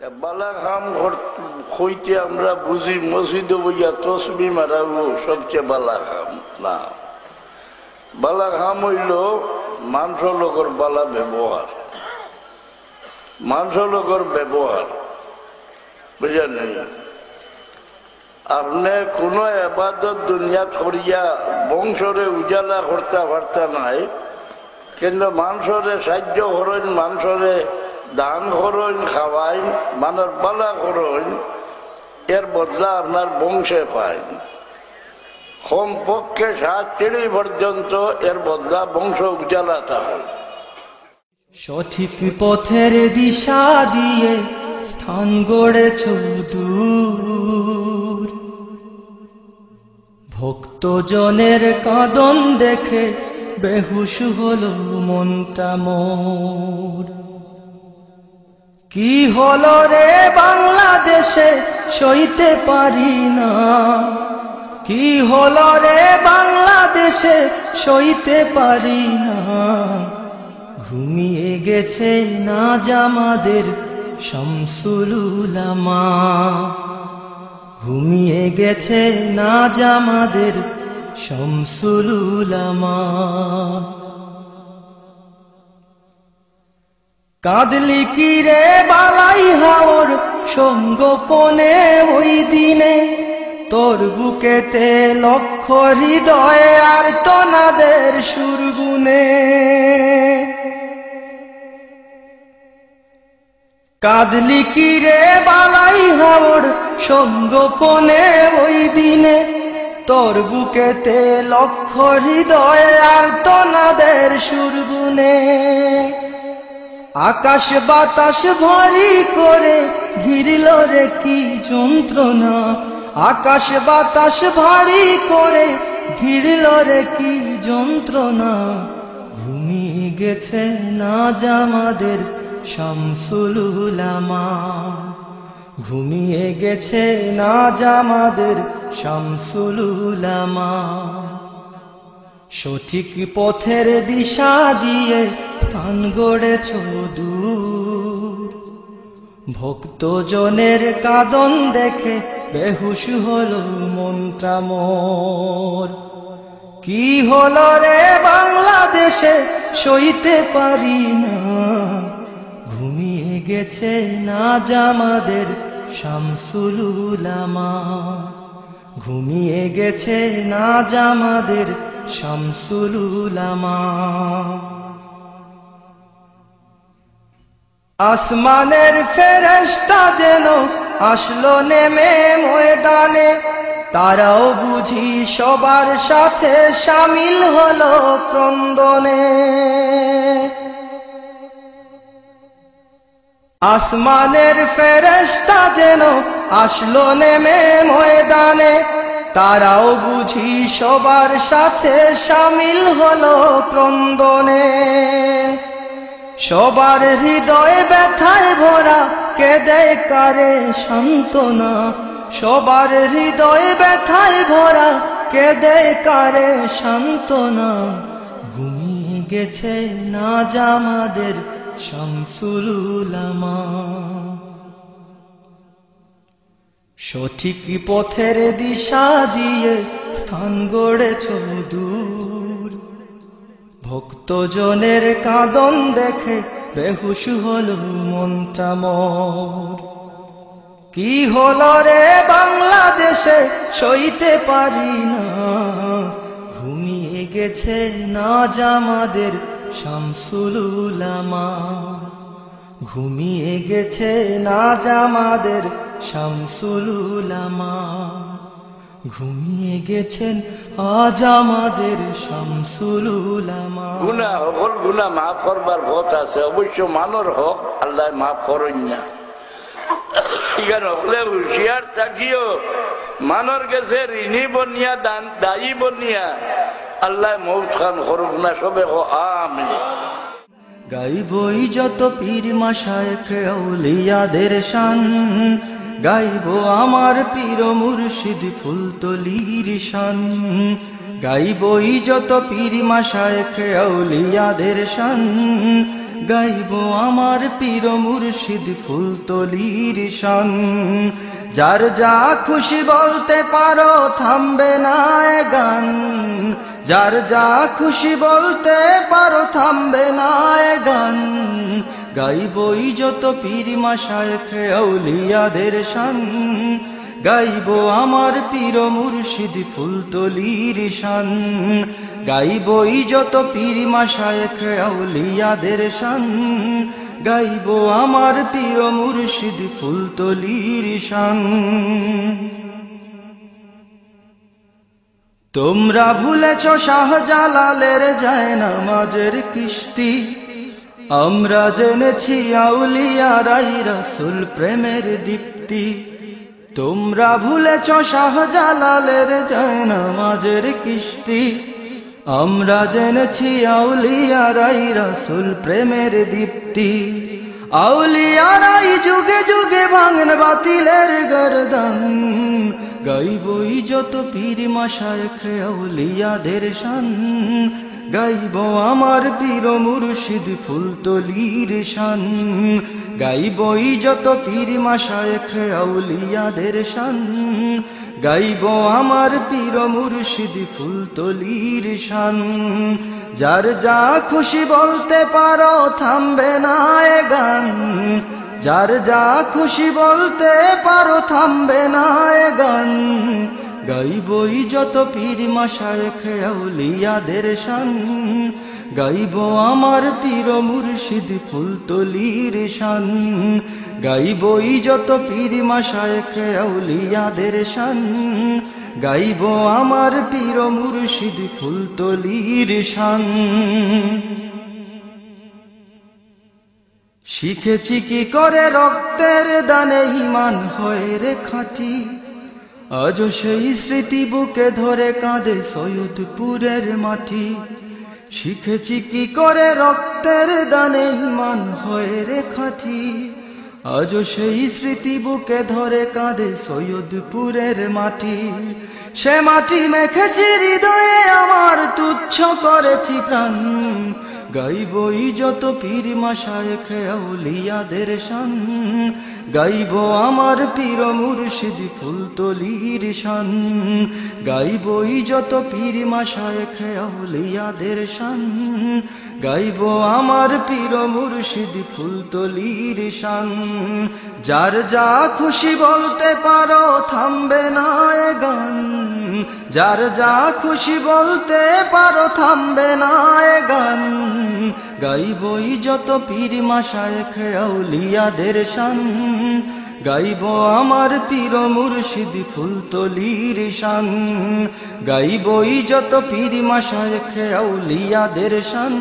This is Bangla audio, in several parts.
বালা খাম হইতে আমরা বুঝি মসজিদে বইয়া তসবি মারাবো সবচেয়ে বালা খাম না। বালা খাম হইল মানুষ লোকের বালা ব্যবহার, মানুষ লোকের ব্যবহার বুঝা নেই। আপনি কোন এবাদত দুনিয়া করিয়া বংশরে উজালা করতে পারতা নাই, কিন্তু মানুষরে সাহায্য করেন, মানুষরে দান করেন, খাওয়াইন, মানুষ বালা করেন, এর বদলা আপনার বংশে পাইন। কমপক্ষে 7 পিঢ়ি পর্যন্ত এর বদলা বংশ উজালা থাকে। সঠিক পথের দিশা দিয়ে স্থান গড়েছ দূর, ভক্তজনের কাঁদন দেখে বেহুশ হলো মনটা মোর। কি হলো রে বাংলাদেশে সইতে পারি না, কি হলো রে বাংলাদেশে সইতে পারি না। ঘুমিয়ে গেছে নাজ আমাদের শামসুল উলামা, ঘুমিয়ে গেছে নাজ আমাদের শামসুল উলামা। কাঁদলি কি রে বালাই হাওর সঙ্গোপনে ওই দিনে, তোর বুকেতে লক্ষ হৃদয়ে আর তনাদের সুরগুনে। কাঁদলি কি রে বালাই হাওর সঙ্গোপনে ওই দিনে, তোর বুকেতে লক্ষ হৃদয়ে আর তনাদের সুরগুনে। আকাশ বাতাস ভারী করে ঘিরল রে কি যন্ত্রণা, আকাশ বাতাস ভারী করে ঘিরল রে কি যন্ত্রণা। ঘুমিয়ে গেছে নাজ আমাদের শামসুল উলামা, ঘুমিয়ে গেছে নাজ আমাদের শামসুল উলামা। সঠিক পথের দিশা দিয়ে স্থান গড়েছ দূর, ভক্তজনের কাঁদন দেখে বেহুশ হলো মনটা মোর। কি হলো রে বাংলাদেশে সইতে পারি না, ঘুমিয়ে গেছে নাজ আমাদের শামসুল উলামা, ঘুমিয়ে গেছে নাজ আমাদের শামসুল উলামা। আসমানের ফেরেশতা যেন আসলো নেমে ময়দানে, তারাও বুঝি সবার সাথে শামিল হলো ক্রন্দনে। আসমানের ফেরেশতা যেন আসলো নেমে ময়দানে, তারাও বুঝি সবার সাথে শামিল হলো ক্রন্দনে। সবার হৃদয়ে ব্যথায় ভরা কেঁদে কারে সান্ত্বনা, সবার হৃদয়ে ব্যথায় ভরা কেঁদে কারে সান্ত্বনা। ঘুমিয়ে গেছে নাজ আমাদের শামসুল উলামা, সঠিক পথের দিশা দিয়ে স্থান গড়েছ দূর, ভক্তজনের কাঁদন দেখে বেহুশ হলো মনটা মোর। কি হলো রে বাংলাদেশে সইতে পারি না, ঘুমিয়ে গেছে নাজ আমাদের শামসুল উলামা, ঘুমিয়ে গেছে নাজ আমাদের শামসুল উলামা, ঘুমিয়ে গেছেন আজ আমাদের শামসুল উলামা। গুনাহ হল গুনাহ মাফ করবার পথ আছে, অবশ্য মানর হক আল্লাহ মাফ করেন না। এখানে হলে হুশিয়ার থাকিও, মানর গেছে ঋণী বনিয়া দায়ী বনিয়া আল্লাহ মৌত খান করুক না। সবে আমিন। গাইবই যত পীর মাশায়েখ আউলিয়াদের শান, গাইব আমার পীর মুর্শিদ ফুলতলির শান। গাইবই যত পীর মাশায়েখ আউলিয়াদের শান, গাইব আমার পীর মুর্শিদ ফুলতলির শান। যার যা খুশি বলতে পারো থামবে না এ গান, যার যা খুশি বলতে পারো থামবে না এ গান। গাইবই যত পীর মাশায়েখ আউলিয়াদের শান, গাইব আমার পীর মুর্শিদ ফুলতলির শান। গাইবই যত পীর মাশায়েখ আউলিয়াদের শান, গাইব আমার পীর মুর্শিদ ফুলতলির শান। তোমরা ভুলেছ শাহজালালের জায়নামাজের কিস্তি, আমরা জেনেছি আউলিয়ারাই রাসূল প্রেমের দীপ্তি। তোমরা ভুলেছ শাহজালালের জায়নামাজের কিস্তি, আমরা জেনেছি আউলিয়ারাই রাসূল প্রেমের দীপ্তি। আউলিয়ারাই যুগে যুগে ভাঙেন বাতিলের গর্দান, গাইবই যত পীর মাশায়েখ আউলিয়াদের শান। গাইব আমার পীর মুর্শিদ ফুলতলির শান, গাইবই যত পীর মাশায়েখ আউলিয়াদের শান। গাইব আমার পীর মুর্শিদ ফুলতলির শান। যার যা খুশি বলতে পারো থামবে না এ গান, যার যা খুশি বলতে পারো থামবে না এ গান। গাইবই যত পীর মাশায়েখ আউলিয়াদের শান, গাইব আমার পীর মুর্শিদ ফুলতলির শান। গাইবই যত পীর মাশায়েখ আউলিয়াদের শান, গাইব আমার পীর মুর্শিদ ফুলতলির শান। শিখেছি কি করে রক্তের দানে ঈমান হয় রে খাঁটি, আজও সেই স্মৃতি বুকে ধরে কাঁদে সৈয়দপুরের মাটি। শিখেছি কি করে রক্তের দানে ঈমান হয় রে খাঁটি, আজও সেই স্মৃতি বুকে ধরে কাঁদে সৈয়দপুরের মাটি। সে মাটি মেখেছি হৃদয়ে আমার, তুচ্ছ করেছি প্রাণ। গাইবই যত পীর মাশায়েখ আউলিয়াদের শান, গাইব আমার পীর মুর্শিদ ফুলতলির শান। গাইবই যত পীর মাশায়েখ আউলিয়াদের শান, গাইব আমার পীর মুর্শিদ ফুলতলির শান। যার যা খুশি বলতে পারো থামবে না এ গান, যার যা খুশি বলতে পারো থামবে না এ গান। গাইবই যত পীর মাশায়েখ আউলিয়াদের শান, গাইব আমার পীর মুর্শিদ ফুলতলির শান। গাইবই যত পীর মাশায়েখ আউলিয়াদের শান,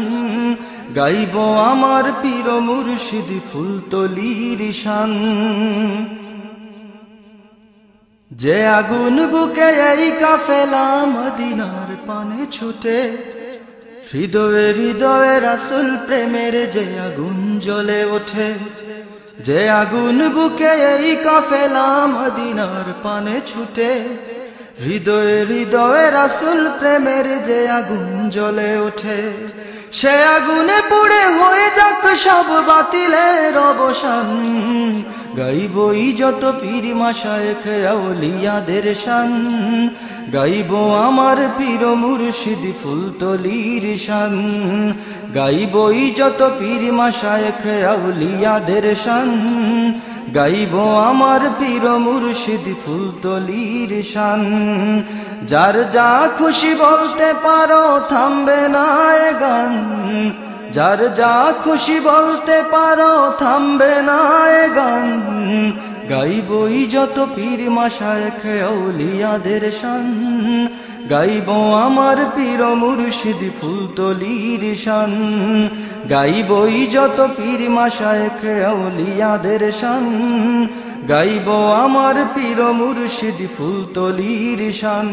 গাইব আমার পীর মুর্শিদ ফুলতলির শান। যে আগুন বুকে এই কাফেলা মদিনার পানে ছুটে, হৃদয়ে হৃদয়ে রাসূল প্রেমের যে আগুন জ্বলে ওঠে। যে আগুন বুকে এই কাফেলা মদিনার পানে ছুটে, হৃদয়ে হৃদয়ে রাসূল প্রেমের যে আগুন জ্বলে ওঠে। সে আগুনে পুড়ে হয়ে যাক সব বাতিলের অবসান। গাইবই যত পীর মাশায়েখ আউলিয়াদের শান, গাইব আমার পীর মুর্শিদ ফুলতলির শান। গাইবই যত পীর মাশায়েখ আউলিয়াদের শান, গাইব আমার পীর মুর্শিদ ফুলতলির শান। যার যা খুশি বলতে পারো থামবে না এ গান, যার যা খুশি বলতে পারো থামবে না এ গান। গাইবই যত পীর মাশায়েখ আউলিয়াদের শান, গাইব আমার পীর মুর্শিদ ফুলতলির শান। গাইবই যত পীর মাশায়েখ আউলিয়াদের শান, গাইব আমার পীর মুর্শিদ ফুলতলির শান।